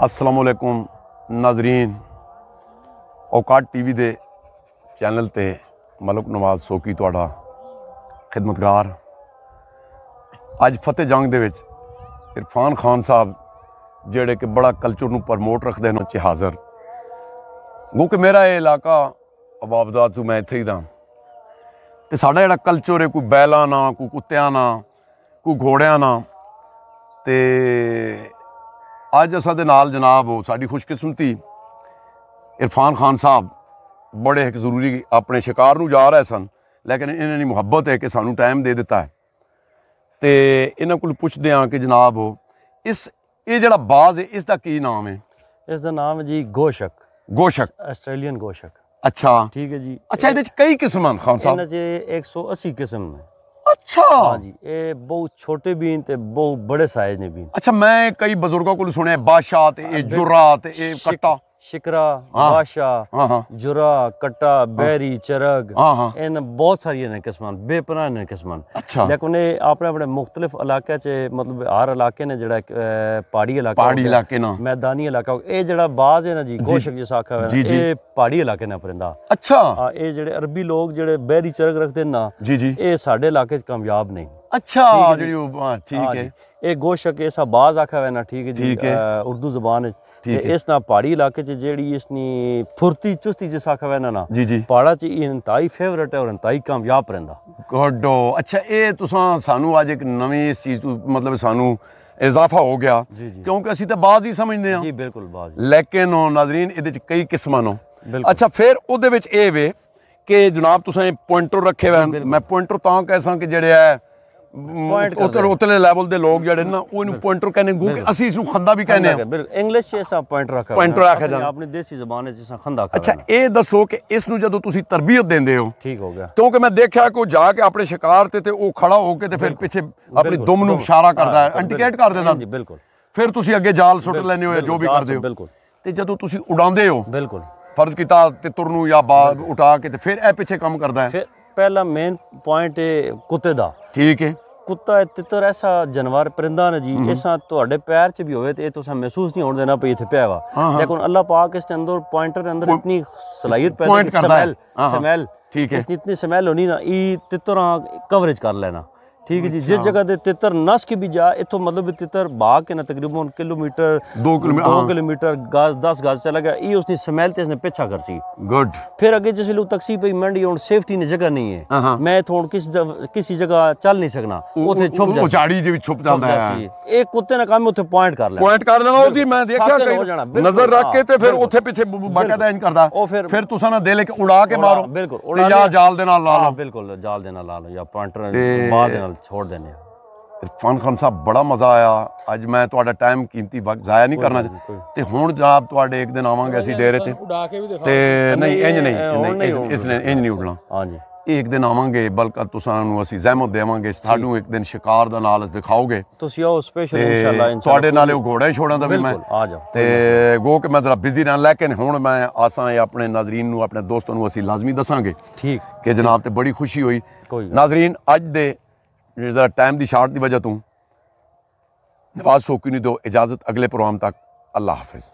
अस्सलामुअलैकुम नाजरीन, औकात टीवी दे चैनल ते मलक नवाज सोकी तुहाडा खिदमतगार। अज फतेह जंग दे विच इरफान खान साहब जिहड़े कि बड़ा कल्चर नूं प्रमोट रखते हैं च हाज़र क्योंकि मेरा ये इलाका अबाबदा तू मैं इत्थे ही दा ते साडा जिहड़ा कल्चर है कोई बैलां ना, कोई कुत्तियां ना, कोई घोड़ियां ना। ते अज असां दे नाल जनाब साडी खुशकिस्मती इरफान खान साहब बड़े एक जरूरी अपने शिकार नूं जा रहे सन, लेकिन इन्हां दी मुहब्बत है कि सानू टाइम दे दिता है। तो इन्हां कोल पुछदे हां कि जनाब इस ये जिहड़ा बाज है इसका की नाम है? इसका नाम है जी गोशक। गोशक, ऑस्ट्रेलियन गोशक। अच्छा ठीक है जी। अच्छा, ये कई किस्म हैं खान साहब? इन्हां 180 किस्म है। अच्छा हाँ जी, ये बहुत छोटे बीन ते बहुत बड़े साइज ने बीन। अच्छा, मैं कई बजुर्गों को सुने बादशाह ते जुर्रा ते कट्टा, शिकरा, बादशाह, जुरा, कट्टा, बैरी, चरग, इन बहुत सारी ने किस्मान, बेपनाह ने किस्मान। अच्छा, लेकिन ये अपने अपने मुख्तलिफ इलाके च मतलब हर इलाके ने जड़ा पहाड़ी इलाके ना मैदानी इलाका ये जड़ा बाज है ना जी गोशक जिस आखा है ये पहाड़ी इलाके ने परिंदा। अच्छा, ये जड़े अरबी लोग जड़े बैरी चरग रखते ना जी जी, ये साडे इलाके च कामयाब नहीं। अच्छा, ठीक है। ये गोशक ऐसा बाज आखा है ना, ठीक है जी, उर्दू जुबान इस ना पहाड़ी इलाके च जेड़ी इसनी फुर्ती चुस्ती जिस आखा है ना जी जी, पहाड़ा च इंतहाई फेवरेट है और इंतहाई कामयाब रहंदा। गुड। अच्छा, ये तुसां सानू अज एक नवीं इस चीज़ मतलब सानू इजाफा हो गया क्योंकि असीं तो बाज ही समझदे हां जी, बिल्कुल बाज, लेकिन नाजरीन इहदे च कई किस्मां नो। अच्छा, फिर उहदे विच इह वे कि जनाब तुसां पॉइंटर रखे हुए, मैं पॉइंटर तां कहसां कि जेड़े है उतले लेवल दे लोग जड़े ना ओनू पॉइंटर कहने क्योंकि असी इसनू खंदा भी कहने हैं। इंग्लिश च ऐसा पॉइंटर रखा, पॉइंटर आखिया जांदा अपनी देसी ज़बान च ऐसा खंदा। अच्छा, ये दसो कि इसनू जदों तुसी तरबियत देंदे हो, ठीक हो गया, क्योंकि मैं देखा कि जाके अपने शिकार ते वो खड़ा होके ते फिर पीछे अपनी दुम नू इशारा करदा है, इंडिकेट कर देंदा जी, बिल्कुल। फिर तुसी अगे जाल सुट लेने हो या जो भी करदे हो, बिल्कुल। ते जदों तुसी उड़ांदे हो, बिल्कुल, फर्ज कीता तितर नू या बाज उठा के ते फिर ए पीछे काम करदा है। फिर पहला मेन पॉइंट है कुत्ते दा, ठीक है। कुत्ता तितर ऐसा जानवर परिंदा ने जी, ऐसा तुहाडे पैर च भी होवे ते तुसा महसूस नहीं होने देना पे इत्थे पिया वा, लेकिन अल्लाह पाक इसके अंदर पॉइंटर के अंदर इतनी सलाहियत पैदा की, स्मेल, ठीक है, इसकी इतनी स्मेल होनी ना, ई तितरा कवरेज कर लेना, ठीक है जी। जिस जगह दे तितर नस के भी जा इथों मतलब तितर भाग के ना तकरीबन किलोमीटर 2 किलोमीटर गज 10 गज चला गया, ये उसकी स्मेल ते इसने पीछा कर सी। गुड। फिर अगे जिस लोग तक्सी पे मंडी और सेफ्टी ने जगह नहीं है, मैं थोड़ किसी जगह चल नहीं सकना, उथे छुप जा, झाड़ी दे विच छुप जांदा है। एक कुत्ते ने काम उथे पॉइंट कर लेना ओदी, मैं देखया नजर रख के ते फिर उथे पीछे बाकायदा इन करदा, फिर तुसा ना दे लेके उड़ा के मारो, बिल्कुल, या जाल दे नाल ला लो, बिल्कुल जाल दे नाल ला लो या पॉइंटर बाद छोड़ देने। इरफान खान साहब बड़ा मज़ा आया अज, मैं तुहाडा टाइम कीमती वक्त जाया नहीं करना ते हुण जनाब तुहाडे एक दिन आवांगे असीं डेरे ते नहीं इंज नहीं इसने इंज नहीं उड़ना। हाँ जी, एक दिन आवांगे बल्कि तुसां नूं असीं ज़हमत देवांगे, सानू एक दिन शिकार दा नाल दिखाओगे, तुसीं आओ स्पेशल इंशाअल्लाह, तुहाडे नाले घोड़े छोड़ां दा भी मैं आ जाओ ते गो कि मैं जरा बिजी रहां, लेकिन हुण मैं आसां अपने नाजरीन नूं अपने दोस्तां नूं असीं लाजमी दसांगे, ठीक कि जनाब ते बड़ी खुशी होई। नाजरीन अज दे जरा टाइम की शार्ट की वजह तो नवाज सोकी नूं दो इजाज़त, अगले प्रोग्राम तक अल्लाह हाफिज़।